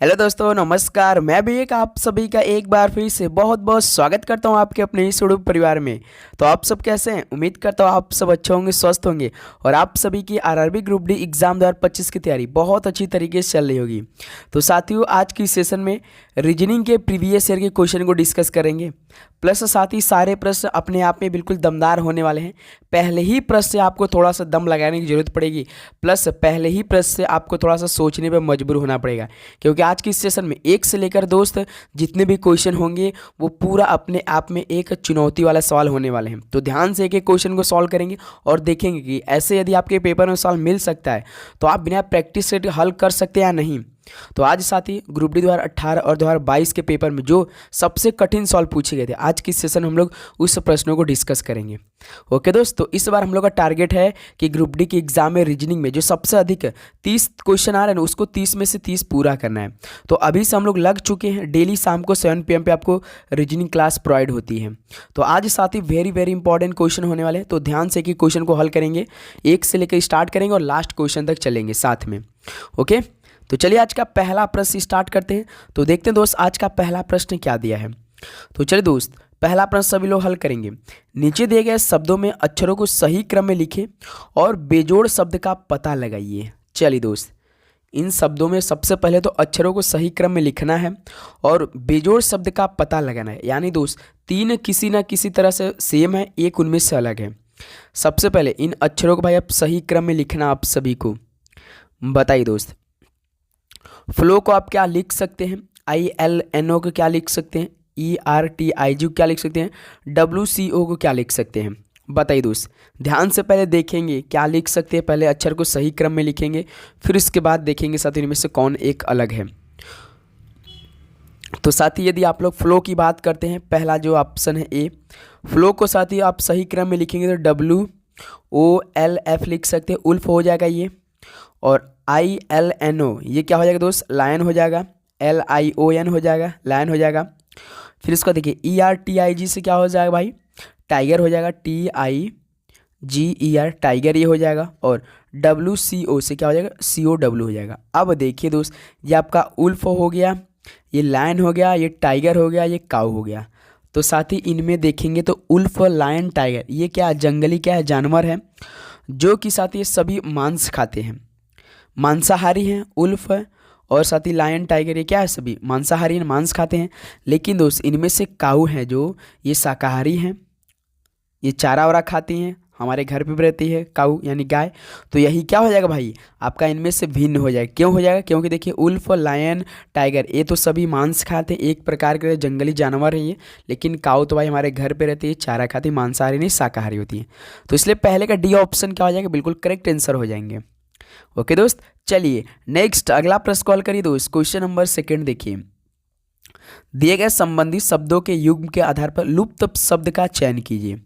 Hello दोस्तों, नमस्कार। मैं भी आप सभी का एक बार फिर से बहुत बहुत स्वागत करता हूं आपके अपने इस यूट्यूब परिवार में। तो आप सब कैसे हैं? उम्मीद करता हूं आप सब अच्छे होंगे, स्वस्थ होंगे और आप सभी की आरआरबी ग्रुप डी एग्जाम 2025 की तैयारी बहुत अच्छी तरीके से चल रही होगी। तो साथियों, आज की सेशन में रीजनिंग के प्रीवियस ईयर के क्वेश्चन को डिस्कस करेंगे, प्लस साथ ही सारे प्रश्न अपने आप में बिल्कुल दमदार होने वाले हैं। पहले ही प्रश्न से आपको थोड़ा सा दम लगाने की जरूरत पड़ेगी, प्लस पहले ही प्रश्न से आपको थोड़ा सा सोचने पर मजबूर होना पड़ेगा, क्योंकि आज की सेशन में एक से लेकर दोस्त जितने भी क्वेश्चन होंगे वो पूरा अपने आप में एक चुनौती वाला सवाल होने वाले हैं। तो ध्यान से एक एक क्वेश्चन को सॉल्व करेंगे और देखेंगे कि ऐसे यदि आपके पेपर में सवाल मिल सकता है तो आप बिना प्रैक्टिस से हल कर सकते हैं या नहीं। तो आज साथ ही ग्रुप डी 2018 और 2022 के पेपर में जो सबसे कठिन सवाल पूछे गए थे, आज की सेशन हम लोग उस प्रश्नों को डिस्कस करेंगे। ओके दोस्त, तो इस बार हम लोग का टारगेट है कि ग्रुप डी की एग्जाम में रीजनिंग में जो सबसे अधिक 30 क्वेश्चन आ रहे हैं ना, उसको 30 में से 30 पूरा करना है। तो अभी से हम लोग लग चुके हैं। डेली शाम को 7 PM पे आपको रीजनिंग क्लास प्रोवाइड होती है। तो आज साथ ही वेरी वेरी इंपॉर्टेंट क्वेश्चन होने वाले हैं, तो ध्यान से कि क्वेश्चन को हल करेंगे, एक से लेकर स्टार्ट करेंगे और लास्ट क्वेश्चन तक चलेंगे साथ में। ओके, तो चलिए आज का पहला प्रश्न स्टार्ट करते हैं। तो देखते हैं दोस्त आज का पहला प्रश्न क्या दिया है। तो चलिए दोस्त, पहला प्रश्न सभी लोग हल करेंगे। नीचे दिए गए शब्दों में अक्षरों को सही क्रम में लिखें और बेजोड़ शब्द का पता लगाइए। चलिए दोस्त, इन शब्दों में सबसे पहले तो अक्षरों को सही क्रम में लिखना है और बेजोड़ शब्द का पता लगाना है। यानी दोस्त तीन किसी ना किसी तरह से सेम है, एक उनमें से अलग है। सबसे पहले इन अक्षरों को भाई आप सही क्रम में लिखना, आप सभी को बताइए दोस्त। फ्लो को आप क्या लिख सकते हैं? ILNO को क्या लिख सकते हैं? ERTIG को क्या लिख सकते हैं? WCO को क्या लिख सकते हैं? बताइए दोस्त। ध्यान से पहले देखेंगे क्या लिख सकते हैं, पहले अक्षर को सही क्रम में लिखेंगे, फिर इसके बाद देखेंगे साथ ही इनमें से कौन एक अलग है। तो साथ ही यदि आप लोग फ्लो की बात करते हैं, पहला जो ऑप्शन है ए, फ्लो को साथ ही आप सही क्रम में लिखेंगे तो WOLF लिख सकते हैं, उल्फ हो जाएगा ये। और ILNO ये क्या हो जाएगा दोस्त? लायन हो जाएगा। LION हो जाएगा, लायन हो जाएगा। फिर इसको देखिए ERTIG से क्या हो जाएगा भाई? टाइगर हो जाएगा, TIGER टाइगर ये हो जाएगा। और WCO से क्या हो जाएगा? COW हो जाएगा। अब देखिए दोस्त, ये आपका उल्फ हो गया, ये लायन हो गया, ये टाइगर हो गया, ये काऊ हो गया। तो साथ ही इनमें देखेंगे तो उल्फ, लायन, टाइगर ये क्या जंगली क्या है? जानवर है, जो कि साथ ही ये सभी मांस खाते हैं, मांसाहारी हैं। उल्फ और साथ ही लायन, टाइगर ये क्या है? सभी मांसाहारी हैं, मांस खाते हैं। लेकिन दोस्त इनमें से काऊ हैं जो ये शाकाहारी हैं, ये चारा वारा खाती हैं, हमारे घर पे भी रहती है काऊ यानी गाय। तो यही क्या हो जाएगा भाई? आपका इनमें से भिन्न हो जाएगा। क्यों हो जाएगा? क्योंकि देखिए उल्फ, लायन, टाइगर ये तो सभी मांस खाते हैं, एक प्रकार के जंगली जानवर है ये। लेकिन काऊ तो भाई हमारे घर पे रहती है, चारा खाती, मांसाहारी नहीं शाकाहारी होती है। तो इसलिए पहले का डी ऑप्शन क्या हो जाएगा? बिल्कुल करेक्ट आंसर हो जाएंगे। ओके दोस्त, चलिए नेक्स्ट अगला प्रश्न कॉल करिए दोस्त। क्वेश्चन नंबर 2 देखिए। दिए गए संबंधित शब्दों के युग्म के आधार पर लुप्त शब्द का चयन कीजिए।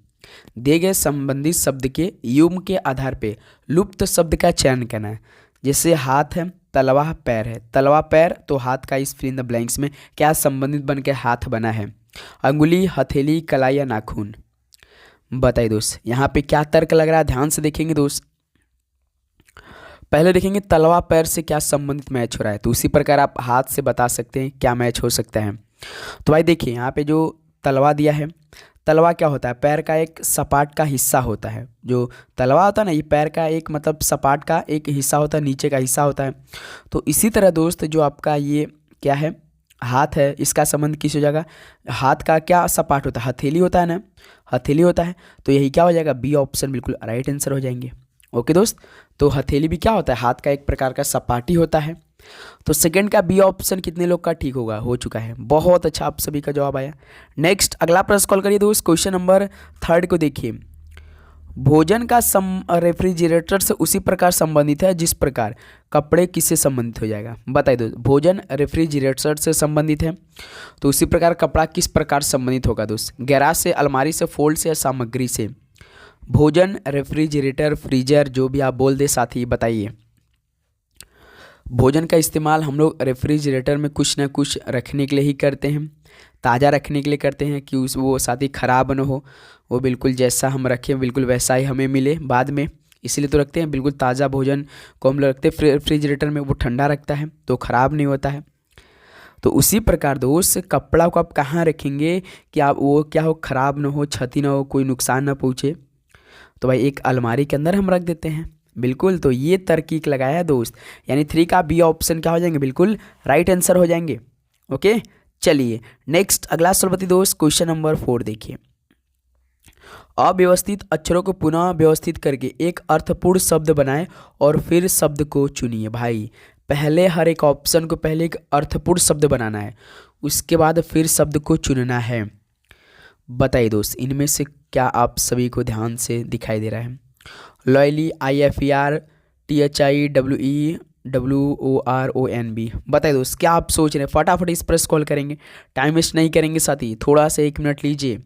दिए गए संबंधित शब्द के युग्म के आधार पर लुप्त शब्द का चयन करना है। जैसे हाथ है, तलवा, पैर है। तलवा, पैर, तो हाथ का इस फिल इन द ब्लैंक्स में क्या संबंधित बन के हाथ बना है? अंगुली, हथेली, कलाई या नाखून? बताइए दोस्त यहाँ पे क्या तर्क लग रहा है? ध्यान से देखेंगे दोस्त। पहले देखेंगे तलवा पैर से क्या संबंधित मैच हो रहा है, तो उसी प्रकार आप हाथ से बता सकते हैं क्या मैच हो सकता है। तो भाई देखिए यहाँ पे जो तलवा दिया है, तलवा क्या होता है? पैर का एक सपाट का हिस्सा होता है। जो तलवा होता है ना, ये पैर का एक मतलब सपाट का एक हिस्सा होता है, नीचे का हिस्सा होता है। तो इसी तरह दोस्त जो आपका ये क्या है, हाथ है, इसका संबंध किस हो जाएगा? हाथ का क्या सपाट होता है? हथेली होता है ना, हथेली होता है। तो यही क्या हो जाएगा? बी ऑप्शन बिल्कुल राइट आंसर हो जाएंगे। ओके दोस्त, तो हथेली भी क्या होता है? हाथ का एक प्रकार का सपाटी होता है। तो सेकंड का बी ऑप्शन कितने लोग का ठीक होगा? हो चुका है। बहुत अच्छा, आप सभी का जवाब आया। नेक्स्ट अगला प्रश्न कॉल करिए दोस्त। क्वेश्चन नंबर 3 को देखिए। भोजन का रेफ्रिजरेटर से उसी प्रकार संबंधित है जिस प्रकार कपड़े किससे संबंधित हो जाएगा? बताइए दोस्त। भोजन रेफ्रिजरेटर से संबंधित है तो उसी प्रकार कपड़ा किस प्रकार संबंधित होगा दोस्त? गैराज से, अलमारी से, फोल्ड से या सामग्री से? भोजन, रेफ्रिजरेटर, फ्रीजर, जो भी आप बोल दे साथी बताइए। भोजन का इस्तेमाल हम लोग रेफ्रिजरेटर में कुछ ना कुछ रखने के लिए ही करते हैं, ताज़ा रखने के लिए करते हैं कि वो साथ ही ख़राब ना हो, वो बिल्कुल जैसा हम रखें बिल्कुल वैसा ही हमें मिले बाद में, इसलिए तो रखते हैं। बिल्कुल ताज़ा भोजन को हम लोग रखते हैं रेफ्रिजरेटर में, वो ठंडा रखता है तो ख़राब नहीं होता है। तो उसी प्रकार दोस्त कपड़ा को आप कहाँ रखेंगे कि आप वो क्या हो, ख़राब ना हो, क्षति ना हो, कोई नुकसान ना पहुँचे। तो भाई एक अलमारी के अंदर हम रख देते हैं। बिल्कुल, तो ये तरकीब लगाया है दोस्त, यानी 3 का बी ऑप्शन क्या हो जाएंगे, बिल्कुल राइट आंसर हो जाएंगे। ओके, चलिए नेक्स्ट अगला सवाल बताइए दोस्त, क्वेश्चन नंबर 4 देखिए। अव्यवस्थित अक्षरों को पुनः व्यवस्थित करके एक अर्थपूर्ण शब्द बनाएं और फिर शब्द को चुनिए। भाई पहले हर एक ऑप्शन को पहले एक अर्थपूर्ण शब्द बनाना है, उसके बाद फिर शब्द को चुनना है। बताइए दोस्त इनमें से क्या आप सभी को ध्यान से दिखाई दे रहा है। Loyally, IFER THIWEWORONB। बताइए दोस्त क्या आप सोच रहे हैं, फटाफट इस पर कॉल करेंगे, टाइम वेस्ट नहीं करेंगे साथी, थोड़ा सा 1 मिनट लीजिए।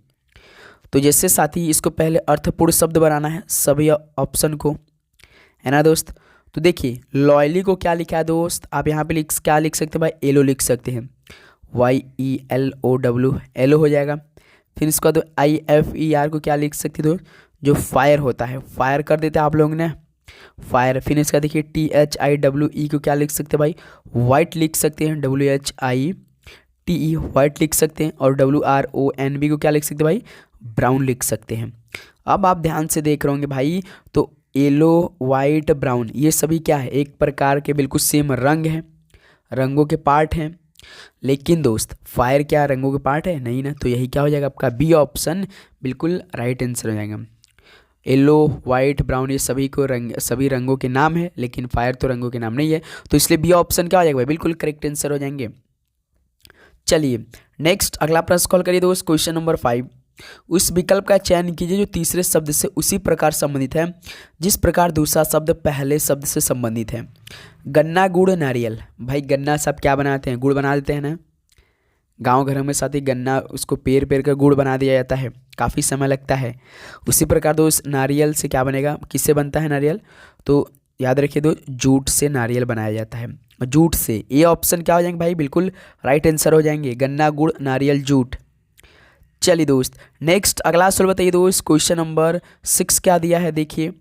तो जैसे साथी इसको पहले अर्थपूर्ण शब्द बनाना है सभी ऑप्शन को, है ना दोस्त। तो देखिए लॉयली को क्या लिखा है दोस्त, आप यहाँ पे क्या लिख सकते हैं भाई, एलो लिख सकते हैं, YELOW, एलो हो जाएगा। फिर इसका तो IFER को क्या लिख सकते हैं दोस्त, जो फायर होता है, फायर कर देते हैं आप लोग ने, फायर। फिर इसका देखिए THIWE को क्या लिख सकते हैं भाई, वाइट लिख सकते हैं, WHITE वाइट लिख सकते हैं। और WRONB को क्या लिख सकते हैं भाई, ब्राउन लिख सकते हैं। अब आप ध्यान से देख रहे होंगे भाई, तो येलो, वाइट, ब्राउन ये सभी क्या है, एक प्रकार के बिल्कुल सेम रंग हैं, रंगों के पार्ट हैं। लेकिन दोस्त फायर क्या रंगों के पार्ट है, नहीं ना। तो यही क्या हो जाएगा आपका बी ऑप्शन, बिल्कुल राइट आंसर हो जाएगा। येलो, वाइट, ब्राउन ये सभी को सभी रंगों के नाम है, लेकिन फायर तो रंगों के नाम नहीं है, तो इसलिए बी ऑप्शन क्या हो जाएगा भाई, बिल्कुल करेक्ट आंसर हो जाएंगे। चलिए नेक्स्ट अगला प्रश्न कॉल करिए दोस्त, क्वेश्चन नंबर 5। उस विकल्प का चयन कीजिए जो तीसरे शब्द से उसी प्रकार संबंधित है जिस प्रकार दूसरा शब्द पहले शब्द से संबंधित है। गन्ना, गुड़, नारियल। भाई गन्ना सब क्या बनाते हैं, गुड़ बना देते हैं ना, गांव घरों में साथ ही गन्ना उसको पेर कर गुड़ बना दिया जाता है, काफ़ी समय लगता है। उसी प्रकार दोस्त नारियल से क्या बनेगा, किससे बनता है नारियल, तो याद रखिए दोस्त जूट से नारियल बनाया जाता है, जूट से। ये ऑप्शन क्या हो जाएंगे भाई, बिल्कुल राइट आंसर हो जाएंगे, गन्ना, गुड़, नारियल, जूट। चलिए दोस्त नेक्स्ट अगला सवाल बताइए दोस्त, क्वेश्चन नंबर 6 क्या दिया है देखिए।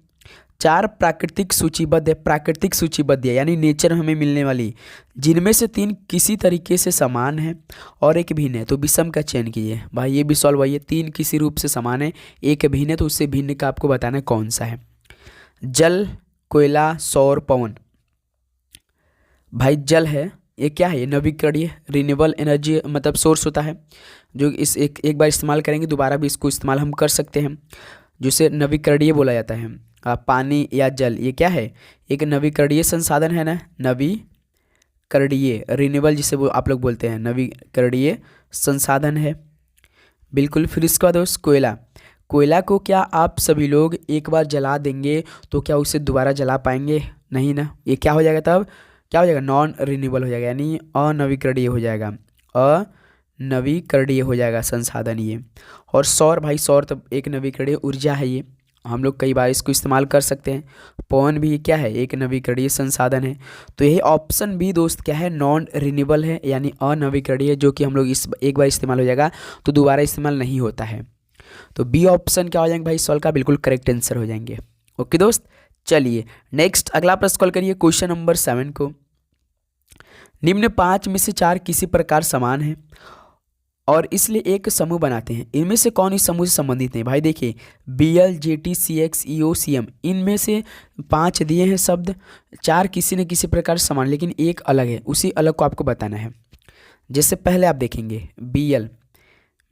4 प्राकृतिक सूचीबद्ध है, यानी नेचर हमें मिलने वाली, जिनमें से 3 किसी तरीके से समान है और एक भिन्न है, तो विषम का चयन कीजिए। भाई ये भी सॉल्व है, 3 किसी रूप से समान है, एक भिन्न है, तो उससे भिन्न का आपको बताना है कौन सा है। जल, कोयला, सौर, पवन। भाई जल है, ये क्या है, ये नवीकरणीय रिन्यूएबल एनर्जी मतलब सोर्स होता है, जो इस एक बार इस्तेमाल करेंगे दोबारा भी इसको इस्तेमाल हम कर सकते हैं, जिसे नवीकरणीय बोला जाता है। पानी या जल ये क्या है, एक नवीकरणीय संसाधन है ना, नवीकरणीय रिन्यूएबल जिसे वो आप लोग बोलते हैं, नवीकरणीय संसाधन है बिल्कुल। फिर इसके बाद कोयला, कोयला को क्या आप सभी लोग एक बार जला देंगे तो क्या उसे दोबारा जला पाएंगे, नहीं ना। ये क्या हो जाएगा, तब क्या हो जाएगा, नॉन रिन्यूएबल हो जाएगा, यानी अनवीकरणीय हो जाएगा, अनवीकरणीय हो जाएगा संसाधन ये। और सौर, भाई सौर तब एक नवीकरणीय ऊर्जा है, ये हम लोग कई बार इसको इस्तेमाल कर सकते हैं। पवन भी क्या है, एक नवीकरणीय संसाधन है। तो यही ऑप्शन बी दोस्त क्या है, नॉन रिन्यूएबल है, यानी अनवीकरणीय, जो कि हम लोग इस एक बार इस्तेमाल हो जाएगा तो दोबारा इस्तेमाल नहीं होता है। तो बी ऑप्शन क्या हो जाएंगे भाई, सॉल्व का बिल्कुल करेक्ट आंसर हो जाएंगे। ओके दोस्त, चलिए नेक्स्ट अगला प्रश्न कॉल करिए, क्वेश्चन नंबर 7 को। निम्न 5 में से 4 किसी प्रकार समान है और इसलिए एक समूह बनाते हैं, इनमें से कौन इस समूह से संबंधित है। भाई देखिए BL, JT, CX, EO, CM, इनमें से 5 दिए हैं शब्द, 4 किसी न किसी प्रकार समान, लेकिन एक अलग है, उसी अलग को आपको बताना है। जैसे पहले आप देखेंगे BL,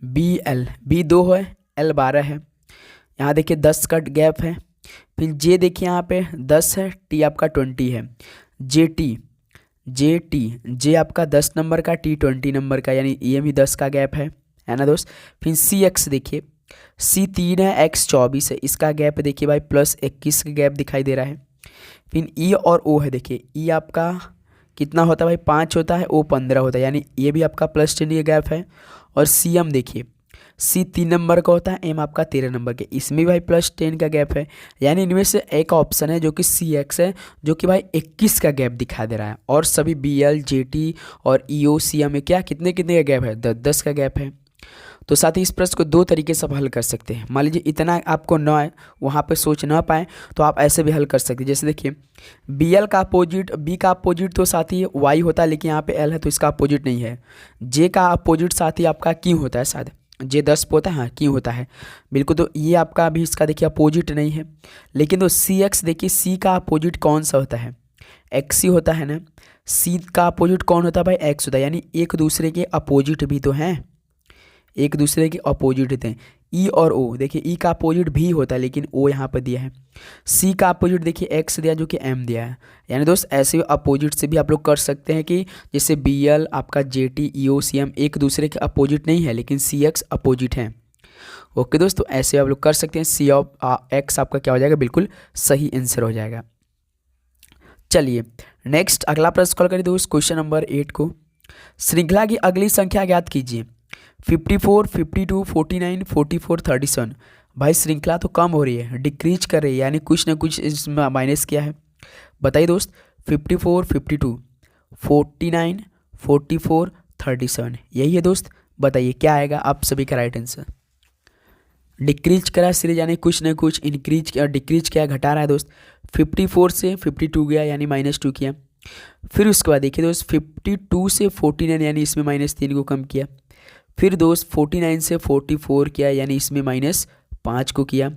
B 2 है, L 12 है, यहाँ देखिए 10 का गैप है। फिर J देखिए यहाँ पे 10 है, T आपका 20 है। J आपका 10 नंबर का, T 20 नंबर का, यानी ये भी 10 का गैप है ना दोस्त। फिर CX देखिए, C 3 है, X 24 है, इसका गैप देखिए भाई +21 का गैप दिखाई दे रहा है। फिर E और O है, देखिए E आपका कितना होता है भाई, 5 होता है, O 15 होता है, यानी ये भी आपका +10 का गैप है। और CM देखिए, C 3 नंबर का होता है, M आपका 13 नंबर के, इसमें भाई +10 का गैप है, यानी इनमें से एक ऑप्शन है जो कि CX है, जो कि भाई 21 का गैप दिखा दे रहा है। और सभी BL, JT और EO, CM में क्या कितने का गैप है, 10 का गैप है। तो साथ ही इस प्रश्न को दो तरीके से आप हल कर सकते हैं। मान लीजिए इतना आपको न है, वहाँ पे सोच ना पाए, तो आप ऐसे भी हल कर सकते हैं। जैसे देखिए बी एल का अपोजिट, बी का अपोजिट तो साथ ही वाई होता है, लेकिन यहाँ पे एल है तो इसका अपोजिट नहीं है। जे का अपोजिट साथ ही आपका क्यू होता है, शायद जे 10 पे होता है, हाँ क्यू होता है बिल्कुल। तो ये आपका अभी इसका देखिए अपोजिट नहीं है। लेकिन तो सी एक्स, देखिए सी का अपोजिट कौन सा होता है, एक्स ही होता है ना। सी का अपोजिट कौन होता है भाई, एक्स होता है, यानी एक दूसरे के अपोजिट भी तो हैं, एक दूसरे के अपोजिट होते हैं। ई और ओ, देखिए ई का अपोजिट भी होता है, लेकिन ओ यहाँ पर दिया है। सी का अपोजिट देखिए एक्स दिया जो कि एम दिया है। यानी दोस्त ऐसे अपोजिट से भी आप लोग कर सकते हैं कि जैसे बी एल आपका जे टी ई ओ सी एम एक दूसरे के अपोजिट नहीं है, लेकिन सी एक्स अपोजिट है। ओके दोस्तों, ऐसे आप लोग कर सकते हैं। सी ऑफ एक्स आपका क्या हो जाएगा, बिल्कुल सही आंसर हो जाएगा। चलिए नेक्स्ट अगला प्रश्न कॉल करिए दोस्त, क्वेश्चन नंबर 8 को। श्रृंखला की अगली संख्या ज्ञात कीजिए। 54, 52, 49, 44, 37। भाई श्रृंखला तो कम हो रही है, डिक्रीज कर रही है, यानी कुछ ना कुछ इसमें माइनस किया है। बताइए दोस्त, 54, 52, 49, 44, 37 यही है दोस्त। बताइए क्या आएगा आप सभी का राइट आंसर। डिक्रीज करा सीरीज, यानी कुछ ना कुछ इंक्रीज किया, डिक्रीज किया, घटा रहा है दोस्त। 54 से 52 गया, यानी -2 किया। फिर उसके बाद देखिए दोस्त 52 से 49, यानी इसमें -3 को कम किया। फिर दोस्त 49 से 44 किया, यानी इसमें -5 को किया।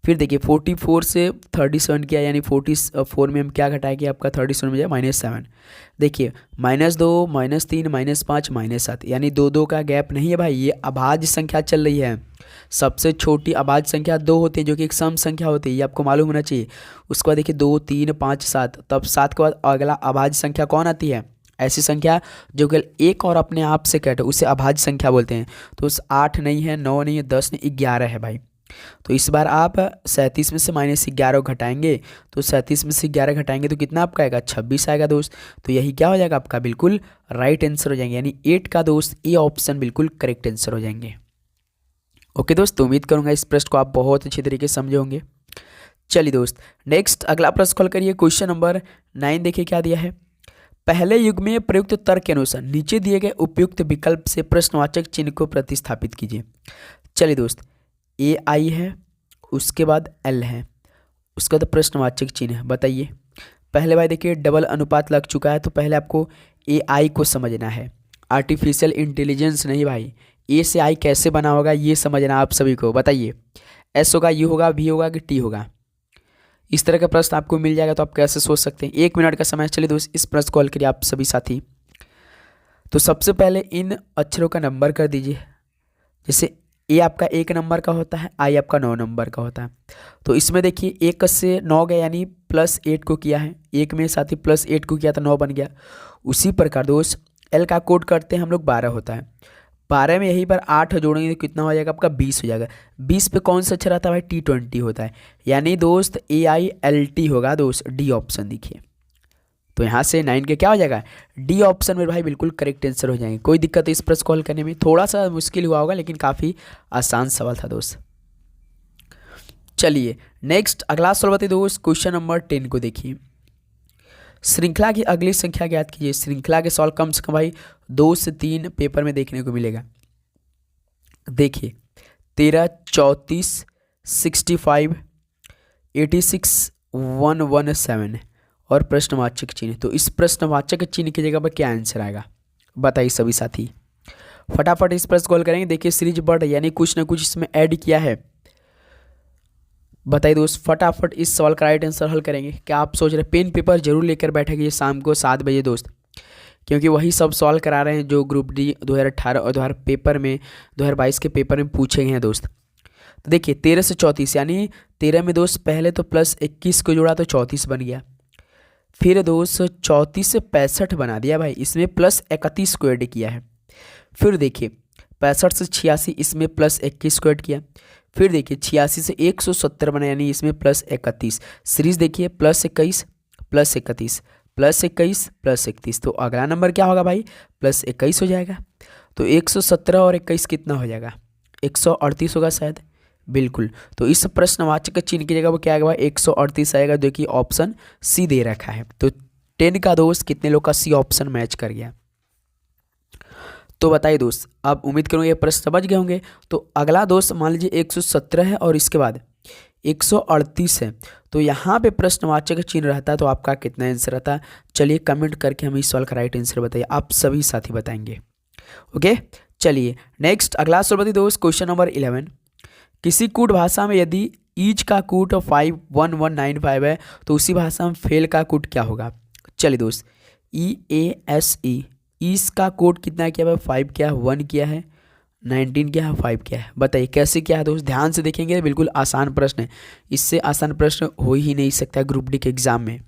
फिर देखिए 44 से 37 किया, यानी 44 में हम क्या घटाएंगे, आपका 37 में जाए -7। देखिए -2, -3, -5, -7, यानी 2 का गैप नहीं है भाई, ये अभाज्य संख्या चल रही है। सबसे छोटी अभाज्य संख्या 2 होती है, जो कि एक सम संख्या होती है, ये आपको मालूम होना चाहिए। उसके बाद देखिए 2, 3, 5, 7, तब 7 के बाद अगला अभाज्य संख्या कौन आती है, ऐसी संख्या जो केवल एक और अपने आप से कटे, उसे अभाज्य संख्या बोलते हैं। तो 8 नहीं है, 9 नहीं है, 10 नहीं, 11 है भाई। तो इस बार आप 37 में से -11 घटाएंगे, तो 37 में से 11 घटाएंगे तो कितना आपका आएगा, 26 आएगा दोस्त। तो यही क्या हो जाएगा आपका, बिल्कुल राइट आंसर हो जाएंगे, यानी 8 का दोस्त ए ऑप्शन बिल्कुल करेक्ट आंसर हो जाएंगे। ओके दोस्त, तो उम्मीद करूंगा इस प्रश्न को आप बहुत अच्छे तरीके से समझे होंगे। चलिए दोस्त नेक्स्ट अगला प्रश्न कॉल करिए, क्वेश्चन नंबर 9 देखिए क्या दिया है। पहले युग में प्रयुक्त तर्क के अनुसार नीचे दिए गए उपयुक्त विकल्प से प्रश्नवाचक चिन्ह को प्रतिस्थापित कीजिए। चलिए दोस्त, ए आई है, उसके बाद एल है, उसके बाद प्रश्नवाचक चिन्ह। बताइए पहले भाई देखिए डबल अनुपात लग चुका है, तो पहले आपको ए आई को समझना है, आर्टिफिशियल इंटेलिजेंस नहीं भाई। ए से आई कैसे बना होगा ये समझना आप सभी को। बताइए एस होगा, यू होगा, वी होगा कि टी होगा, इस तरह का प्रश्न आपको मिल जाएगा, तो आप कैसे सोच सकते हैं। 1 मिनट का समय। चलिए दोस्त इस प्रश्न को हल करिए आप सभी साथी। तो सबसे पहले इन अक्षरों का नंबर कर दीजिए। जैसे ए आपका 1 नंबर का होता है, आई आपका 9 नंबर का होता है। तो इसमें देखिए 1 से 9 गया, यानी +8 को किया है, 1 में साथी +8 को किया तो 9 बन गया। उसी प्रकार दोस्त एल का कोड करते हैं हम लोग, 12 होता है। 12 में यहीं पर 8 जोड़ेंगे तो कितना हो जाएगा आपका, 20 हो जाएगा। 20 पे कौन सा अक्षर आता है भाई, T20 होता है, यानी दोस्त AILT होगा दोस्त, डी ऑप्शन देखिए। तो यहाँ से 9 के क्या हो जाएगा, डी ऑप्शन में भाई बिल्कुल करेक्ट आंसर हो जाएंगे। कोई दिक्कत इस प्रश्न को हल करने में, थोड़ा सा मुश्किल हुआ होगा लेकिन काफ़ी आसान सवाल था दोस्त। चलिए नेक्स्ट अगला सवाल बताइए दोस्त, क्वेश्चन नंबर 10 को देखिए। श्रृंखला की अगली संख्या ज्ञात कीजिए। श्रृंखला के सवाल कम से कम भाई 2 से 3 पेपर में देखने को मिलेगा। देखिए 13, 34, 65, 86, 117 और प्रश्नवाचक चिन्ह। तो इस प्रश्नवाचक चिन्ह की जगह पर क्या आंसर आएगा, बताइए सभी साथी। फटाफट इस प्रश्न को हल करेंगे। देखिए सीरीज बढ़ यानी कुछ ना कुछ इसमें ऐड किया है। बताइए दोस्त फटाफट इस सवाल का राइट आंसर हल करेंगे। क्या आप सोच रहे पेन पेपर जरूर लेकर बैठेंगे शाम को 7 बजे दोस्त, क्योंकि वही सब सवाल करा रहे हैं जो ग्रुप डी 2018 और 2022 के पेपर में पूछे गए हैं दोस्त। तो देखिए 13 से 34, यानी 13 में दोस्त पहले तो +21 को जोड़ा तो 34 बन गया। फिर दोस्त 34 से 65 बना दिया भाई, इसमें +31 को ऐड किया है। फिर देखिए 65 से 86, इसमें +21 को ऐड किया। फिर देखिए 86 से 170 बना, यानी इसमें +31। सीरीज देखिए +21, +31, +21, +31। तो अगला नंबर क्या होगा भाई, +21 हो जाएगा। तो 117 और 21 कितना हो जाएगा, 138 होगा शायद, बिल्कुल। तो इस प्रश्नवाचक चिन्ह की जगह वो क्या आएगा भाई, 138 आएगा, जो कि ऑप्शन सी दे रखा है। तो 10 का दोस्त कितने लोग का सी ऑप्शन मैच कर गया। तो बताइए दोस्त, आप उम्मीद करूँगा ये प्रश्न समझ गए होंगे। तो अगला दोस्त मान लीजिए 117 है और इसके बाद 138 है, तो यहाँ पे प्रश्नवाचक चिन्ह रहता है, तो आपका कितना आंसर रहता है? चलिए कमेंट करके हमें इस सवाल का राइट आंसर बताइए, आप सभी साथी बताएंगे। ओके, चलिए नेक्स्ट अगला सवाल बताइए दोस्त, क्वेश्चन नंबर 11। किसी कूट भाषा में यदि ईच का कूट 51195 है तो उसी भाषा में फेल का कूट क्या होगा? चलिए दोस्त, EASE, ईस का कोड कितना किया है? 5 क्या है, 1 किया है, 19 क्या है, 5 क्या है? बताइए कैसे क्या है दोस्त, ध्यान से देखेंगे, बिल्कुल आसान प्रश्न है, इससे आसान प्रश्न हो ही नहीं सकता ग्रुप डी के एग्जाम में।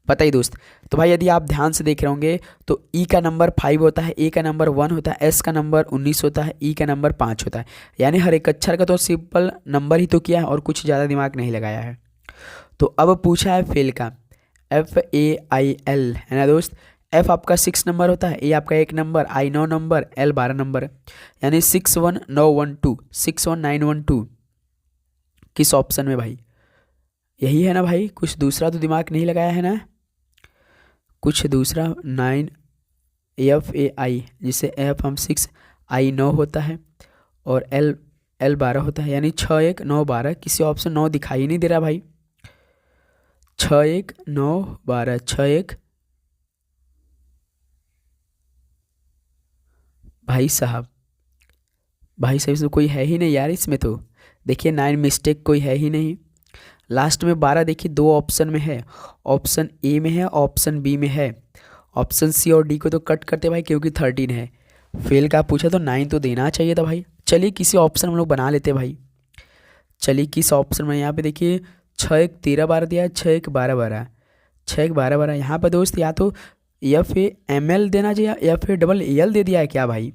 बताइए दोस्त, तो भाई यदि आप ध्यान से देख रहे होंगे तो ई का नंबर 5 होता है, ए का नंबर 1 होता है, एस का नंबर 19 होता है, ई का नंबर 5 होता है, यानी हर एक अक्षर का तो सिंपल नंबर ही तो किया है और कुछ ज़्यादा दिमाग नहीं लगाया है। तो अब पूछा है फेल का, FAIL है ना दोस्त। एफ आपका 6 नंबर होता है, ए आपका 1 नंबर, आई 9 नंबर, एल 12 नंबर, यानी 61912, 61912 किस ऑप्शन में भाई? यही है ना भाई, कुछ दूसरा तो दिमाग नहीं लगाया है ना, कुछ दूसरा। 9 FAI, जिसे एफ हम 6, आई 9 होता है और एल 12 होता है, यानी 6 1 9 12, किसी ऑप्शन 9 दिखाई नहीं दे रहा भाई। 6 1 9 12, 6 1 भाई साहब, भाई साहब इसमें कोई है ही नहीं यार, इसमें तो देखिए 9 मिस्टेक कोई है ही नहीं। लास्ट में 12 देखिए दो ऑप्शन में है, ऑप्शन ए में है, ऑप्शन बी में है। ऑप्शन सी और डी को तो कट करते भाई क्योंकि 13 है। फेल का पूछा तो 9 तो देना चाहिए था भाई। चलिए किसी ऑप्शन हम लोग बना लेते भाई। चलिए किस ऑप्शन में, यहाँ पे देखिए 6 1 13 12 दिया है, 6 1 12 12, 6 1 12 12। यहाँ पर दोस्त या तो FAML देना चाहिए या फिर AAL दे दिया है क्या भाई?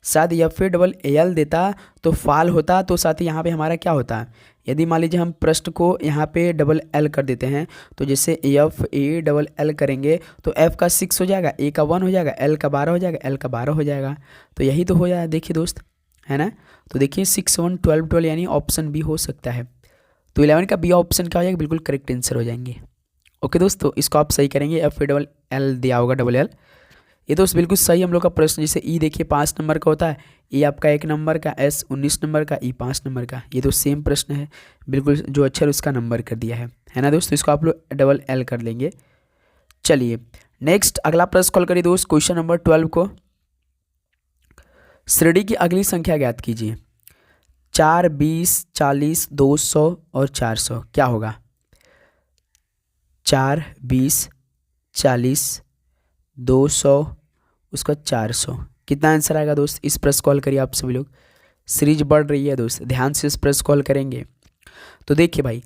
शायद FAAL देता तो फाल होता, तो साथ ही यहाँ पे हमारा क्या होता, यदि मान लीजिए हम प्रश्न को यहाँ पे LL कर देते हैं, तो जैसे FALL करेंगे तो F का 6 हो जाएगा, A का 1 हो जाएगा, L का 12 हो जाएगा, L का 12 हो जाएगा, तो यही तो हो जाएगा देखिए दोस्त, है ना। तो देखिए 6 1 12 12, यानी ऑप्शन बी हो सकता है। तो 11 का बी ऑप्शन क्या हो जाएगा, बिल्कुल करेक्ट आंसर हो जाएंगे। ओके दोस्तों, इसको आप सही करेंगे, FALL दिया होगा LL। ये दोस्त बिल्कुल सही हम लोग का प्रश्न। जैसे ई देखिए 5 नंबर का होता है, ए आपका 1 नंबर का, एस 19 नंबर का, ई 5 नंबर का, ये तो सेम प्रश्न है, बिल्कुल जो अक्षर उसका नंबर कर दिया है ना दोस्त। इसको आप लोग LL कर लेंगे। चलिए नेक्स्ट अगला प्रश्न कॉल करिए दोस्त, क्वेश्चन नंबर 12 को। श्रेणी की अगली संख्या ज्ञात कीजिए। 4 20 40 200 और 400 क्या होगा? 4 20 40 200 उसका 400, कितना आंसर आएगा दोस्त? इस प्रश्न कॉल करिए आप सभी लोग, सीरीज बढ़ रही है दोस्त, ध्यान से इस प्रश्न कॉल करेंगे। तो देखिए भाई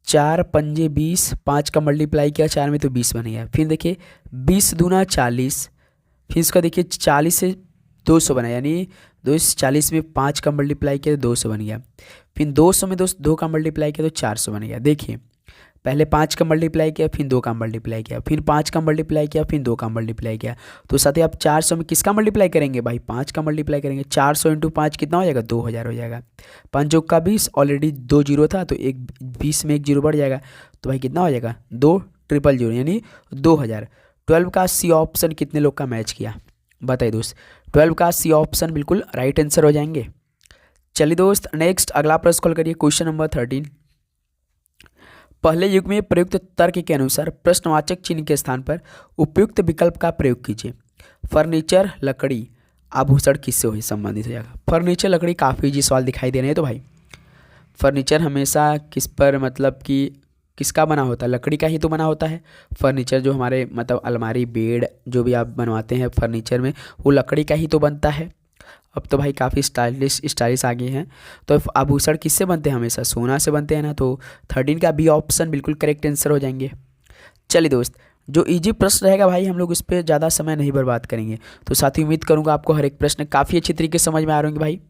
4 पंजे 20, 5 का मल्टीप्लाई किया 4 में तो 20 बन गया। फिर देखिए 20 दूना 40, फिर इसका देखिए 40 से 200 बना, यानी 240 में 5 का मल्टीप्लाई किया तो 200 बन गया। फिर 200 में दोस्त 2 का मल्टीप्लाई किया तो 400 बन गया। देखिए पहले 5 का मल्टीप्लाई किया, फिर 2 का मल्टीप्लाई किया, फिर 5 का मल्टीप्लाई किया, फिर 2 का मल्टीप्लाई किया। तो साथ ही आप 400 में किसका मल्टीप्लाई करेंगे भाई? 5 का मल्टीप्लाई करेंगे। 400 इंटू 5 कितना हो जाएगा? 2000 हो जाएगा। 5 जोक का 20, ऑलरेडी 2 जीरो था तो एक 20 में 1 जीरो बढ़ जाएगा, तो भाई कितना हो जाएगा? 2 ट्रिपल जीरो, यानी 2000। 12 का सी ऑप्शन कितने लोग का मैच किया बताइए दोस्त? 12 का सी ऑप्शन बिल्कुल राइट आंसर हो जाएंगे। चलिए दोस्त नेक्स्ट अगला प्रश्न कॉल करिए, क्वेश्चन नंबर 13। पहले युग में प्रयुक्त तर्क के अनुसार प्रश्नवाचक चिन्ह के स्थान पर उपयुक्त विकल्प का प्रयोग कीजिए। फर्नीचर, लकड़ी, आभूषण किससे हो संबंधित हो जाएगा? फर्नीचर लकड़ी, काफ़ी जी सवाल दिखाई दे रहे हैं। तो भाई फर्नीचर हमेशा किस पर मतलब कि किसका बना होता है? लकड़ी का ही तो बना होता है। फर्नीचर जो हमारे मतलब अलमारी, बेड जो भी आप बनवाते हैं फर्नीचर में, वो लकड़ी का ही तो बनता है। अब तो भाई काफ़ी स्टाइलिश आ गए हैं। तो आभूषण किससे बनते हैं? हमेशा सोना से बनते हैं ना। तो 13 का बी ऑप्शन बिल्कुल करेक्ट आंसर हो जाएंगे। चलिए दोस्त, जो इजी प्रश्न रहेगा भाई हम लोग उस पर ज़्यादा समय नहीं बर्बाद करेंगे। तो साथ ही उम्मीद करूँगा आपको हर एक प्रश्न काफ़ी अच्छी तरीके से समझ में आ रहे होंगे भाई,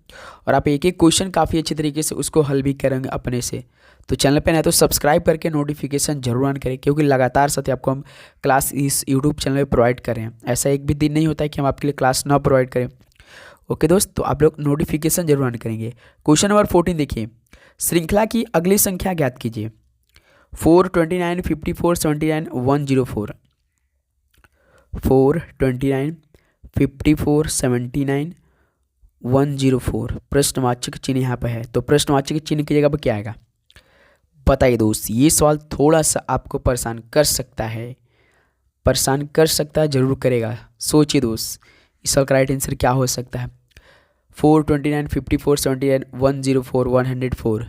और आप एक एक क्वेश्चन काफ़ी अच्छी तरीके से उसको हल भी करेंगे अपने से। तो चैनल पे नए तो सब्सक्राइब करके नोटिफिकेशन जरूर ऑन करें, क्योंकि लगातार साथ ही आपको हम क्लास इस यूट्यूब चैनल पर प्रोवाइड करें। ऐसा एक भी दिन नहीं होता है कि हम आपके लिए क्लास ना प्रोवाइड करें। ओके दोस्त, तो आप लोग नोटिफिकेशन जरूर ऑन करेंगे। क्वेश्चन नंबर 14 देखिए, श्रृंखला की अगली संख्या ज्ञात कीजिए। 4 29 54 79 104, 4 29 5479 104 प्रश्नवाचक चिन्ह यहाँ पर है। तो प्रश्नवाचक चिन्ह की जगह पर क्या आएगा बताइए दोस्त। ये सवाल थोड़ा सा आपको परेशान कर सकता है, परेशान कर सकता है, जरूर करेगा। सोचिए दोस्त इस सवाल का राइट आंसर क्या हो सकता है। 429 54 79 104 104।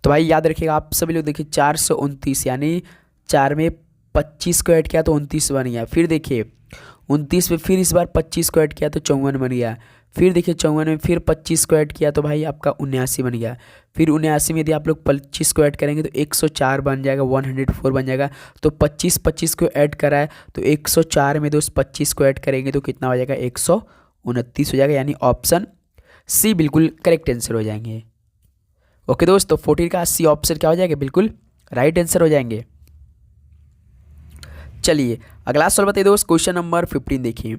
तो भाई याद रखिएगा आप सभी लोग। देखिए 429 यानी 4 में 25 को ऐड किया तो 29 बन गया। फिर देखिए 29 में फिर इस बार 25 को ऐड किया तो 54 बन गया। फिर देखिए 54 में फिर 25 को ऐड किया तो भाई आपका 79 बन गया। फिर 79 में यदि आप लोग 25 को ऐड करेंगे तो 104 बन जाएगा, 104 बन जाएगा। तो 25 को ऐड करा है तो 104 में दोस्त 25 को ऐड करेंगे तो कितना हो जाएगा 129 हो जाएगा। यानी ऑप्शन सी बिल्कुल करेक्ट आंसर हो जाएंगे। ओके दोस्त, तो 14 का सी ऑप्शन क्या हो जाएगा, बिल्कुल राइट आंसर हो जाएंगे। चलिए अगला सवाल बताइए दोस्त। क्वेश्चन नंबर 15 देखिए।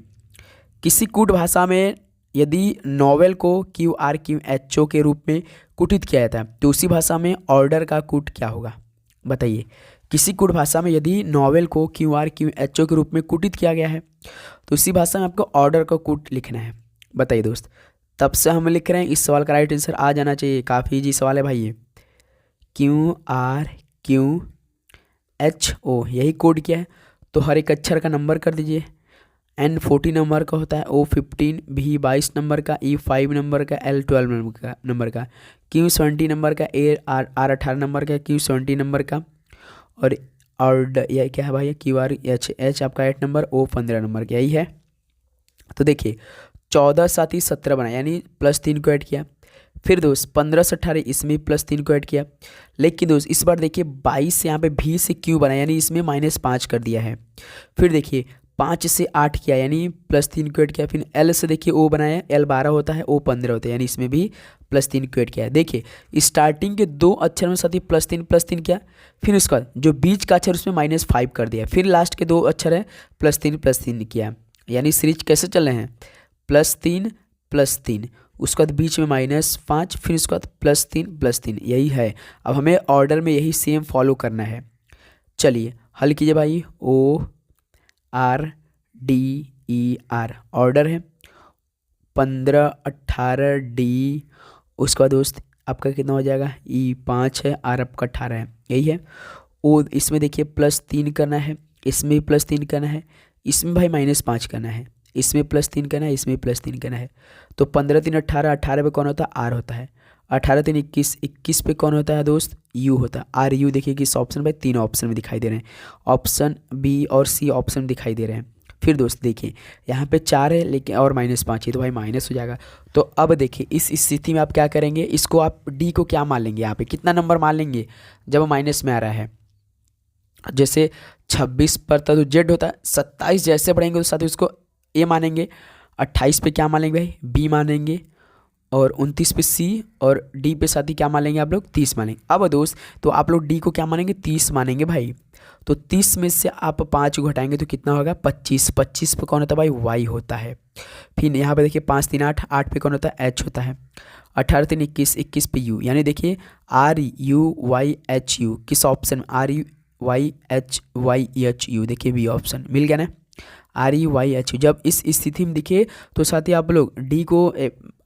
किसी कूट भाषा में यदि नॉवेल को Q R Q H O के रूप में कुटित किया जाता है तो उसी भाषा में ऑर्डर का कूट क्या होगा बताइए। किसी कूट भाषा में यदि नॉवेल को Q R Q H O के रूप में कुटित किया गया है तो उसी भाषा में आपको ऑर्डर का कूट लिखना है। बताइए दोस्त, तब से हम लिख रहे हैं, इस सवाल का राइट आंसर आ जाना चाहिए। काफ़ी इजी सवाल है भाई ये। Q R Q H O यही कोड क्या है। तो हर एक अक्षर का नंबर कर दीजिए। N 40 नंबर का होता है, O 15, V 22 नंबर का, E 5 नंबर का, L 12 नंबर का, Q 70 नंबर का, R 18 नंबर का, Q 70 नंबर का, और यह क्या है भाई Q R H आपका 8 नंबर, O 15 नंबर का, यही है। तो देखिए 14 साथ ही 17 बना, यानी +3 को ऐड किया। फिर दोस्त 15 से 18 इसमें +3 को ऐड किया। लेकिन दोस्त इस बार देखिए 22 यहाँ पे V से Q बना, यानी इसमें -5 कर दिया है। फिर देखिए 5 से 8 किया, यानी +3 को ऐड किया। फिर L से देखिए O बनाया, L 12 होता है, O 15 होता है, यानी इसमें भी +3 को ऐड किया है। देखिए स्टार्टिंग के 2 अक्षर में साथ ही +3 किया। फिर उसके बाद जो बीच का अक्षर उसमें -5 कर दिया। फिर लास्ट के 2 अक्षर है +3 किया। यानी सीरीज कैसे चल रहे हैं, +3 उसके बाद बीच में -5, फिर उसके बाद +3 यही है। अब हमें ऑर्डर में यही सेम फॉलो करना है। चलिए हल कीजिए भाई। ORDER ऑर्डर है। 15 18 D, उसके बाद दोस्त आपका कितना हो जाएगा, E 5 है, R आपका 18 है, यही है। O इसमें देखिए +3 करना है, इसमें भी +3 करना है, इसमें भाई -5 करना है, इसमें +3 करना है, इसमें +3 करना है। तो 15 3 18, 18 पे कौन होता है, R होता है। 18 3 21, 21 पे कौन होता है दोस्त, U होता है। RU देखिए किस ऑप्शन में, 3 ऑप्शन में दिखाई दे रहे हैं। ऑप्शन B और C ऑप्शन दिखाई दे रहे हैं। फिर दोस्त देखिए यहाँ पे 4 है लेकिन और -5 है तो भाई माइनस हो जाएगा। तो अब देखिए इस स्थिति में आप क्या करेंगे, इसको आप D को क्या मान लेंगे, यहाँ पे कितना नंबर मान लेंगे जब माइनस में आ रहा है। जैसे 26 पर था तो Z होता है, 27 जैसे बढ़ेंगे तो साथ ही उसको A मानेंगे, 28 पे क्या मानेंगे भाई B मानेंगे, और 29 पे C, और D पे साथ ही क्या मानेंगे आप लोग 30 मानेंगे। अब दोस्त तो आप लोग D को क्या मानेंगे 30 मानेंगे भाई। तो 30 में से आप 5 को घटाएंगे तो कितना होगा 25। 25 पे कौन होता है भाई Y होता है। फिर यहाँ पे देखिए 5 3 8, 8 पे कौन होता है H होता है। 18 3 21, 21 पे U, यानी देखिए RUYHU किस ऑप्शन में, RUYHYHU देखिए B ऑप्शन मिल गया ना, RUYHU। जब इस स्थिति में दिखे तो साथ ही आप लोग D को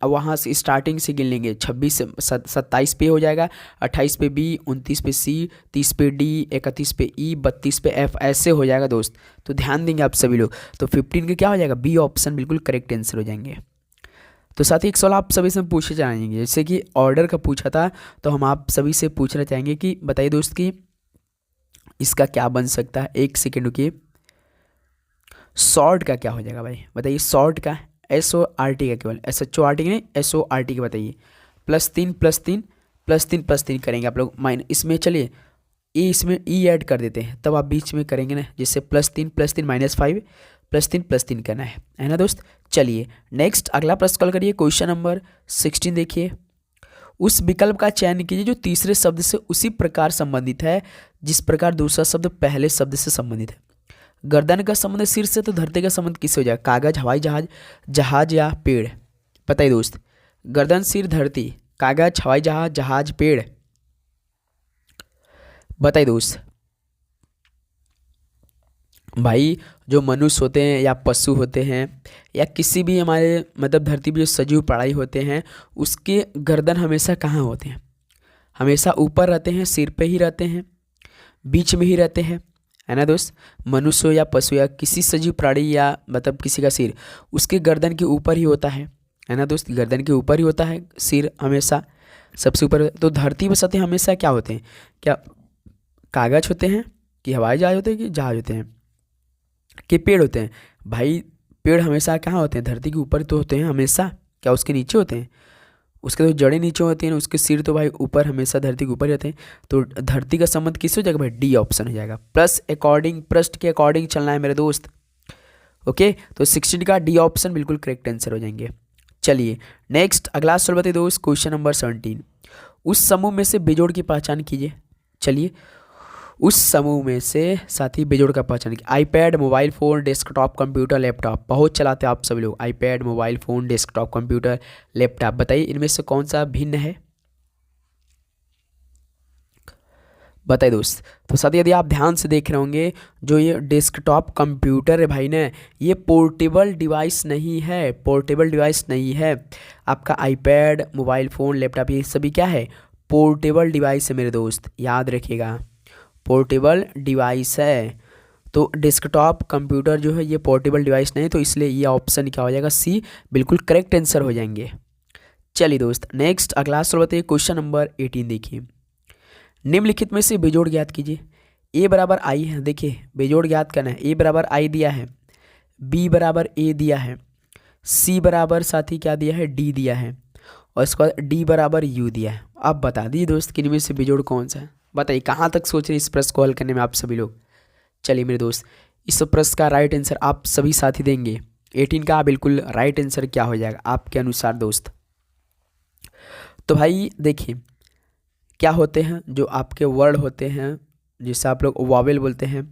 वहाँ से स्टार्टिंग से गिन लेंगे। 26 से 27 पे हो जाएगा, 28 पे B, 29 पे C, 30 पे D, 31 पे E, 32 पे F, ऐसे हो जाएगा दोस्त। तो ध्यान देंगे आप सभी लोग। तो 15 का क्या हो जाएगा, B ऑप्शन बिल्कुल करेक्ट आंसर हो जाएंगे। तो साथ ही एक सवाल आप सभी से पूछे जाएंगे, जैसे कि ऑर्डर का पूछा था तो हम आप सभी से पूछना चाहेंगे कि बताइए दोस्त कि इसका क्या बन सकता है। 1 सेकेंड रुकिए। शॉर्ट का क्या हो जाएगा भाई बताइए। शॉर्ट का SORT का केवल SHORT नहीं, SORT का बताइए। +3 करेंगे आप लोग माइन, इसमें चलिए इसमें E ऐड कर देते हैं, तब आप बीच में करेंगे ना, जैसे +3 -5 +3 करना है ना दोस्त। चलिए नेक्स्ट अगला प्रश्न कॉल करिए। क्वेश्चन नंबर 16 देखिए। उस विकल्प का चयन कीजिए जो तीसरे शब्द से उसी प्रकार संबंधित है जिस प्रकार दूसरा शब्द पहले शब्द से संबंधित है। गर्दन का संबंध सिर से तो धरती का संबंध किससे हो जाएगा, कागज, हवाई जहाज, जहाज या पेड़। बताइए दोस्त, गर्दन सिर धरती, कागज, हवाई जहाज, जहाज, पेड़। बताइए दोस्त, भाई जो मनुष्य होते हैं या पशु होते हैं या किसी भी हमारे मतलब धरती पे जो सजीव प्राणी होते हैं, उसके गर्दन हमेशा कहाँ होते हैं? हमेशा ऊपर रहते हैं, सिर पे ही रहते हैं, बीच में ही रहते हैं, है ना दोस्त। मनुष्य या पशु या किसी सजीव प्राणी या मतलब किसी का सिर उसके गर्दन के ऊपर ही होता है ना दोस्त। गर्दन के ऊपर ही होता है सिर, हमेशा सबसे ऊपर। तो धरती पर सतह हमेशा क्या होते हैं? क्या कागज होते हैं, कि हवाई जहाज होते हैं, कि जहाज होते हैं, कि पेड़ होते हैं? भाई पेड़ हमेशा कहाँ होते हैं? धरती के ऊपर तो होते हैं हमेशा। क्या उसके नीचे होते हैं? उसके तो जड़ें नीचे होती हैं, उसके सिर तो भाई ऊपर, हमेशा धरती के ऊपर ही रहते हैं। तो धरती का संबंध किस हो जाएगा भाई? डी ऑप्शन हो जाएगा। प्लस अकॉर्डिंग, पृष्ठ के अकॉर्डिंग चलना है मेरे दोस्त। ओके, तो 16 का डी ऑप्शन बिल्कुल करेक्ट आंसर हो जाएंगे। चलिए नेक्स्ट अगला सवाल बताइए दोस्त, क्वेश्चन नंबर 17। उस समूह में से बेजोड़ की पहचान कीजिए। चलिए उस समूह में से साथी बेजोड़ का पहचान कीजिए। IPad, mobile phone, desktop computer, laptop. बहुत चलाते हैं आप सभी लोग iPad, mobile phone, desktop computer, laptop. बताइए इनमें से कौन सा भिन्न है? बताइए दोस्त। तो साथी यदि आप ध्यान से देख रहे होंगे, जो ये डेस्कटॉप कंप्यूटर है भाई ना, ये पोर्टेबल डिवाइस नहीं है, पोर्टेबल डिवाइस नहीं है। आपका आईपैड, मोबाइल फ़ोन, लैपटॉप, ये सभी क्या है? पोर्टेबल डिवाइस है मेरे दोस्त, याद रखिएगा, पोर्टेबल डिवाइस है। तो डेस्कटॉप कंप्यूटर जो है ये पोर्टेबल डिवाइस नहीं है, तो इसलिए ये ऑप्शन क्या हो जाएगा? सी बिल्कुल करेक्ट आंसर हो जाएंगे। चलिए दोस्त नेक्स्ट अगला सवाल बताइए, क्वेश्चन नंबर 18 देखिए। निम्नलिखित में से बेजोड़ ज्ञात कीजिए। ए बराबर आई है, देखिए बेजोड़ ज्ञात करना है। ए बराबर आई दिया है, बी बराबर ए दिया है, सी बराबर साथी क्या दिया है? डी दिया है, और इसके बाद डी बराबर यू दिया है। अब बता दीजिए दोस्त कि इनमें से बेजोड़ कौन सा है? बताइए कहाँ तक सोच रहे हैं इस प्रश्न को हल करने में आप सभी लोग। चलिए मेरे दोस्त, इस प्रश्न का राइट आंसर आप सभी साथी देंगे। 18 का बिल्कुल राइट आंसर क्या हो जाएगा आपके अनुसार दोस्त? तो भाई देखिए क्या होते हैं जो आपके वर्ड होते हैं, जिसे आप लोग वावेल बोलते हैं,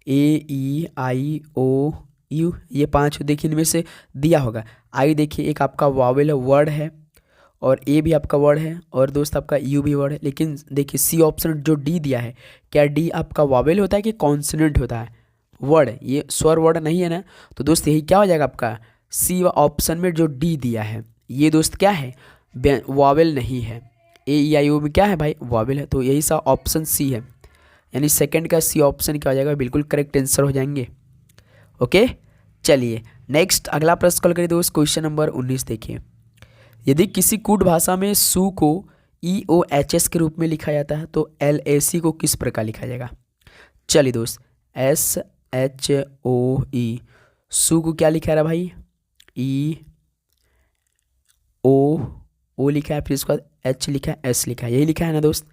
ए ई आई ओ यू, ये पांच देखिए इनमें से दिया होगा। आई देखिए एक आपका वावेल है, वर्ड है, और ए भी आपका वर्ड है, और दोस्त आपका यू भी वर्ड है। लेकिन देखिए सी ऑप्शन जो डी दिया है, क्या डी आपका वावेल होता है कि कॉन्सोनेंट होता है? वर्ड, ये स्वर वर्ड नहीं है ना। तो दोस्त यही क्या हो जाएगा आपका? सी ऑप्शन में जो डी दिया है ये दोस्त क्या है? वावेल नहीं है। ए ई आई ओ में क्या है भाई? वावेल है, तो यही सा ऑप्शन सी है। यानी सेकंड का सी ऑप्शन क्या हो जाएगा? बिल्कुल करेक्ट आंसर हो जाएंगे। ओके, चलिए नेक्स्ट अगला प्रश्न कॉल करिए दोस्त, क्वेश्चन नंबर 19 देखिए। यदि किसी कूट भाषा में सु को ई ओ एच एस के रूप में लिखा जाता है, तो एल ए सी को किस प्रकार लिखा जाएगा? चलिए दोस्त, एस एच ओ ई, सु को क्या लिखा है भाई? ई ओ लिखा है, फिर उसके बाद एच लिखा है, एस लिखा है, यही लिखा है ना दोस्त।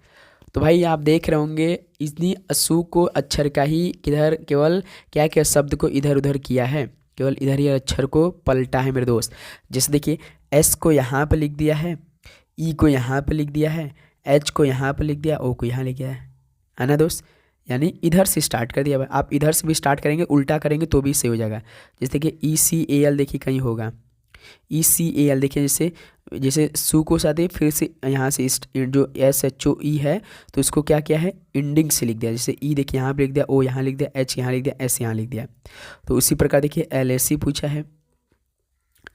तो भाई आप देख रहे होंगे इतनी असु को अक्षर का ही किधर केवल क्या क्या शब्द को इधर उधर किया है, केवल इधर ही अक्षर को पलटा है मेरे दोस्त। जैसे देखिए एस को यहाँ पर लिख दिया है, ई को यहाँ पर लिख दिया है, एच को यहाँ पर लिख दिया, ओ को यहाँ लिख दिया है ना दोस्त। यानी इधर से स्टार्ट कर दिया भाई। आप इधर से भी स्टार्ट करेंगे, उल्टा करेंगे तो भी सही हो जाएगा। जैसे देखिए ई सी ए एल देखिए कहीं होगा, ई सी ए एल देखिए, जैसे जैसे सु को साथ ही फिर से यहाँ से जो एस एच ओ ई है, तो इसको क्या किया है? इंडिंग से लिख दिया। जैसे ई देखिए यहाँ पे लिख दिया, ओ यहाँ लिख दिया, एच यहाँ लिख दिया, एस यहाँ लिख दिया। तो उसी प्रकार देखिए एल एस सी पूछा है,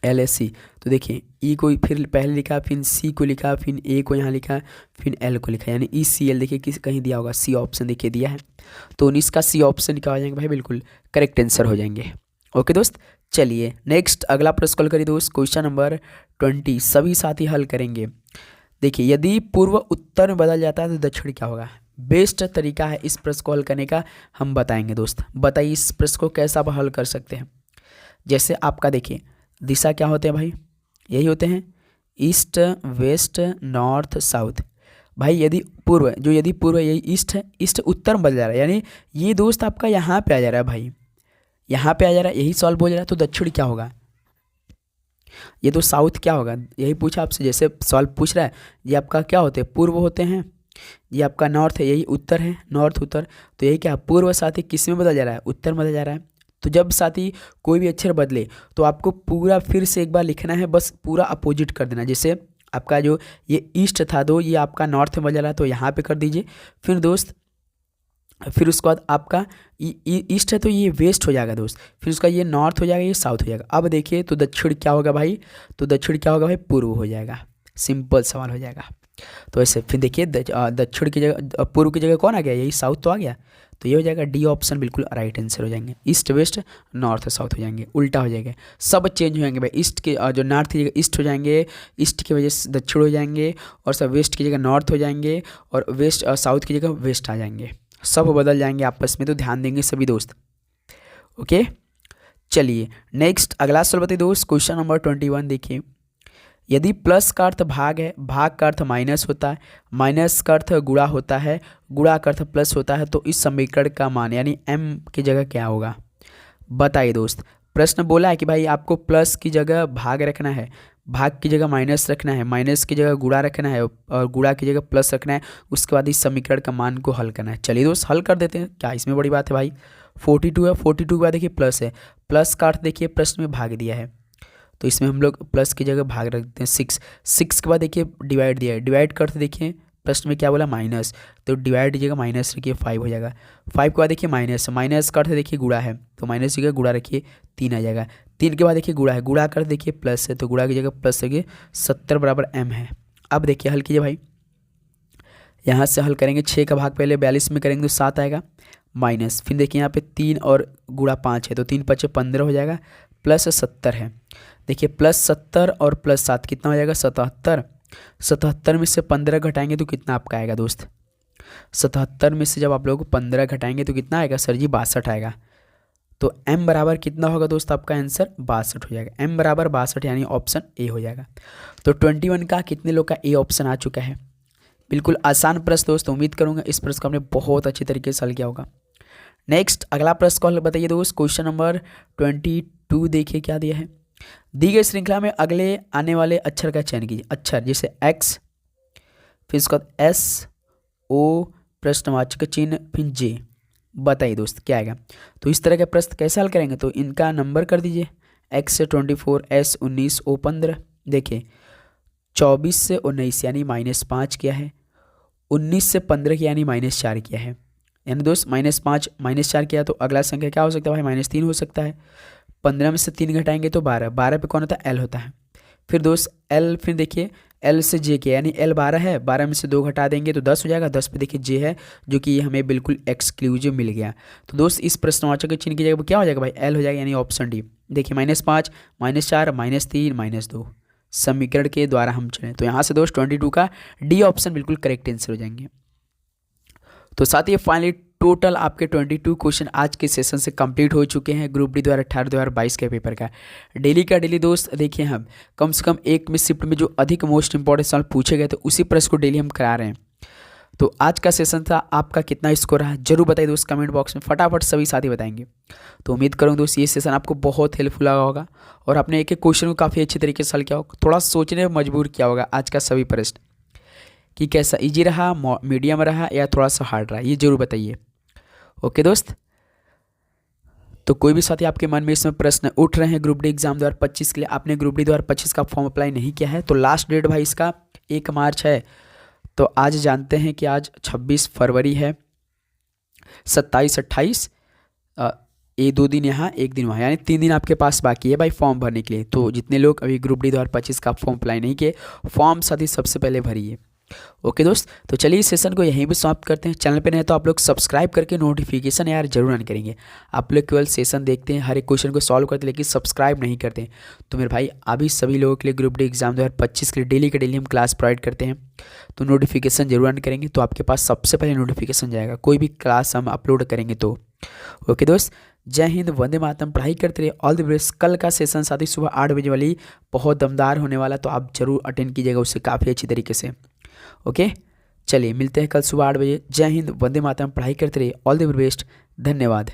एल एस सी, तो देखिए ई को फिर पहले लिखा, फिर सी को लिखा, फिर ए को यहाँ लिखा, फिर एल को लिखा, यानी ई सी एल देखिए किस कहीं दिया होगा, सी ऑप्शन देखिए दिया है। तो 19 का सी ऑप्शन क्या हो जाएंगे भाई? बिल्कुल करेक्ट आंसर हो जाएंगे। ओके दोस्त, चलिए नेक्स्ट अगला प्रश्न कॉल करिए दोस्त, क्वेश्चन नंबर 20 सभी साथी हल करेंगे। देखिए यदि पूर्व उत्तर में बदल जाता है तो दक्षिण क्या होगा? बेस्ट तरीका है इस प्रश्न को हल करने का, हम बताएंगे दोस्त। बताइए इस प्रश्न को कैसा आप हल कर सकते हैं। जैसे आपका देखिए दिशा क्या होते हैं भाई? यही होते हैं ईस्ट, वेस्ट, नॉर्थ, साउथ। भाई यदि पूर्व, जो यदि पूर्व यही ईस्ट है, ईस्ट उत्तर में बदल जा रहा है, यानी ये दोस्त आपका यहाँ पे आ जा रहा है भाई, यहाँ पे आ जा रहा है, यही सॉल्व हो जा रहा है। तो दक्षिण क्या होगा? ये तो साउथ क्या होगा? यही पूछा आपसे, जैसे सॉल्व पूछ रहा है। ये आपका क्या होते हैं? पूर्व होते हैं। ये आपका नॉर्थ है, यही उत्तर है, नॉर्थ उत्तर। तो यही क्या पूर्व साथी किस में बदल जा रहा है? उत्तर में बदल जा रहा है। तो जब साथी कोई भी अक्षर बदले तो आपको पूरा फिर से एक बार लिखना है, बस पूरा अपोजिट कर देना। जैसे आपका जो ये ईस्ट था, दो ये आपका नॉर्थ में बदल रहा है, तो यहाँ पे कर दीजिए। फिर दोस्त फिर उसके बाद आपका ईस्ट है तो ये वेस्ट हो जाएगा दोस्त, फिर उसका ये नॉर्थ हो जाएगा, ये साउथ हो जाएगा। अब देखिए तो दक्षिण क्या होगा भाई, तो दक्षिण क्या होगा भाई, पूर्व हो जाएगा। सिंपल सवाल हो जाएगा। तो ऐसे फिर देखिए दक्षिण की जगह पूर्व की जगह कौन आ गया, यही साउथ तो आ गया, तो ये हो जाएगा डी ऑप्शन बिल्कुल राइट आंसर हो जाएंगे। ईस्ट वेस्ट नॉर्थ साउथ हो जाएंगे, उल्टा हो जाएगा, सब चेंज हो जाएंगे भाई। ईस्ट के जो नॉर्थ की जगह ईस्ट हो जाएंगे, ईस्ट की वजह से दक्षिण हो जाएंगे, और सब वेस्ट की जगह नॉर्थ हो जाएंगे, और वेस्ट साउथ की जगह वेस्ट आ जाएंगे, सब बदल जाएंगे आपस में। तो ध्यान देंगे सभी दोस्त। ओके चलिए नेक्स्ट अगला सवाल बताइए दोस्त, क्वेश्चन नंबर 21 देखिए। यदि प्लस का अर्थ भाग है, भाग का अर्थ माइनस होता है, माइनस का अर्थ गुणा होता है, गुणा का अर्थ प्लस होता है, तो इस समीकरण का मान यानी m की जगह क्या होगा, बताइए दोस्त। प्रश्न बोला है कि भाई आपको प्लस की जगह भाग रखना है, भाग की जगह माइनस रखना है, माइनस की जगह गुणा रखना है, और गुणा की जगह प्लस रखना है। उसके बाद इस समीकरण का मान को हल करना है। चलिए दोस्त हल कर देते हैं, क्या इसमें बड़ी बात है भाई। 42 है, 42 के बाद देखिए प्लस है, प्लस का अर्थ देखिए प्रश्न में भाग दिया है, तो इसमें हम लोग प्लस की जगह भाग रख देते हैं 6। 6 के बाद देखिए डिवाइड दिया है, डिवाइड का अर्थ देखिए प्रश्न में क्या बोला माइनस, तो डिवाइड दीजिएगा माइनस रखिए 5 हो जाएगा। 5 के बाद देखिए माइनस, माइनस का अर्थ देखिए गुणा है, तो माइनस की जगह गुणा रखिए 3 आ जाएगा। 3 के बाद देखिए गुणा है, गुणा का अर्थ देखिए प्लस है, तो गुणा की जगह प्लस रखिए 70 बराबर m है। अब देखिए हल कीजिए भाई, यहाँ से हल करेंगे 6 का भाग पहले 42 में करेंगे तो 7 आएगा, माइनस फिर देखिए यहाँ पे 3 और गुणा 5 है, तो 3 5 15 हो जाएगा, प्लस 70 है। देखिए प्लस 70 और प्लस 7 कितना हो जाएगा 77। 77 में से 15 घटाएंगे तो कितना आपका आएगा दोस्त, 77 में से जब आप लोग 15 घटाएंगे तो कितना आएगा सर जी 62 आएगा। तो m बराबर कितना होगा दोस्त, आपका आंसर 62 हो जाएगा। m बराबर 62 यानी ऑप्शन ए हो जाएगा। तो 21 का कितने लोग का ए ऑप्शन आ चुका है। बिल्कुल आसान प्रश्न दोस्त, उम्मीद करूंगा इस प्रश्न को आपने बहुत अच्छी तरीके से हल किया होगा। नेक्स्ट अगला प्रश्न को हल बताइए दोस्त, क्वेश्चन नंबर 22 देखिए क्या दिया है। दी गई श्रृंखला में अगले आने वाले अक्षर का चयन कीजिए। अक्षर जैसे x, फिर उसके बाद S O प्रश्नवाचक चिन्ह, फिर J, बताइए दोस्त क्या आएगा। तो इस तरह के प्रश्न कैसे हल करेंगे, तो इनका नंबर कर दीजिए। x से 24, S 19, O 15। देखिए 24 से 19 यानी -5 किया है, 19 से 15 किया यानी -4 किया है, यानी दोस्त -5 -4 किया तो अगला संख्या क्या हो सकता है भाई -3 हो सकता है। 15 में से 3 घटाएंगे तो 12, 12 पे कौन होता है L होता है। फिर दोस्त L, फिर देखिए L से J किया यानी L 12 है, 12 में से 2 घटा देंगे तो 10 हो जाएगा, 10 पे देखिए J है जो कि ये हमें बिल्कुल एक्सक्लूसिव मिल गया। तो दोस्त इस प्रश्नवाचक चिन्ह की जगह क्या हो जाएगा भाई L हो जाएगा, यानी ऑप्शन डी। देखिए -5 -4 -3 -2 समीकरण के द्वारा हम चुने, तो यहाँ से दोस्त 22 का डी ऑप्शन बिल्कुल करेक्ट आंसर हो जाएंगे। तो साथ ही फाइनली टोटल आपके 22 क्वेश्चन आज के सेशन से कंप्लीट हो चुके हैं ग्रुप डी 2018-2022 के पेपर का। डेली का डेली दोस्त देखिए हम कम से कम एक में शिफ्ट में जो अधिक मोस्ट इंपॉर्टेंट सवाल पूछे गए थे उसी प्रश्न को डेली हम करा रहे हैं। तो आज का सेशन था, आपका कितना स्कोर रहा जरूर बताइए दोस्त कमेंट बॉक्स में, फटाफट सभी साथी बताएंगे। तो उम्मीद करूँ दोस्त ये सेशन आपको बहुत हेल्पफुल लगा होगा और आपने एक एक क्वेश्चन को काफ़ी अच्छे तरीके से हल किया होगा, थोड़ा सोचने में मजबूर किया होगा आज का सभी प्रश्न कि कैसा इजी रहा, मीडियम रहा या थोड़ा सा हार्ड रहा, ये जरूर बताइए। ओके दोस्त, तो कोई भी साथी आपके मन में इसमें प्रश्न उठ रहे हैं ग्रुप डी एग्जाम 2025 के लिए, आपने ग्रुप डी 2025 का फॉर्म अप्लाई नहीं किया है तो लास्ट डेट भाई इसका 1 मार्च है। तो आज जानते हैं कि आज 26 फरवरी है, 27 28 ये 2 दिन यहाँ 1 दिन वहाँ, यानी 3 दिन आपके पास बाकी है भाई फॉर्म भरने के लिए। तो जितने लोग अभी ग्रुप डी 2025 का फॉर्म अप्लाई नहीं किए, फॉर्म साथी सबसे पहले भरिए। ओके दोस्त, तो चलिए इस सेशन को यहीं पे समाप्त करते हैं। चैनल पे नहीं तो आप लोग सब्सक्राइब करके नोटिफिकेशन यार जरूर ऑन करेंगे। आप लोग केवल सेशन देखते हैं, हर एक क्वेश्चन को सॉल्व करते हैं लेकिन सब्सक्राइब नहीं करते हैं। तो मेरे भाई अभी सभी लोगों के लिए ग्रुप डी एग्जाम 2025 के लिए डेली के डेली हम क्लास प्रोवाइड करते हैं, तो नोटिफिकेशन जरूर ऑन करेंगे तो आपके पास सबसे पहले नोटिफिकेशन जाएगा कोई भी क्लास हम अपलोड करेंगे तो। ओके दोस्त, जय हिंद, वंदे मातरम, पढ़ाई करते रहिए, ऑल द बेस्ट। कल का सेशन साथी सुबह 8 बजे वाली बहुत दमदार होने वाला, तो आप जरूर अटेंड कीजिएगा उससे काफ़ी अच्छी तरीके से। ओके चलिए मिलते हैं कल सुबह 8 बजे। जय हिंद, वंदे मातरम, पढ़ाई करते रहिए, ऑल द बेस्ट, धन्यवाद।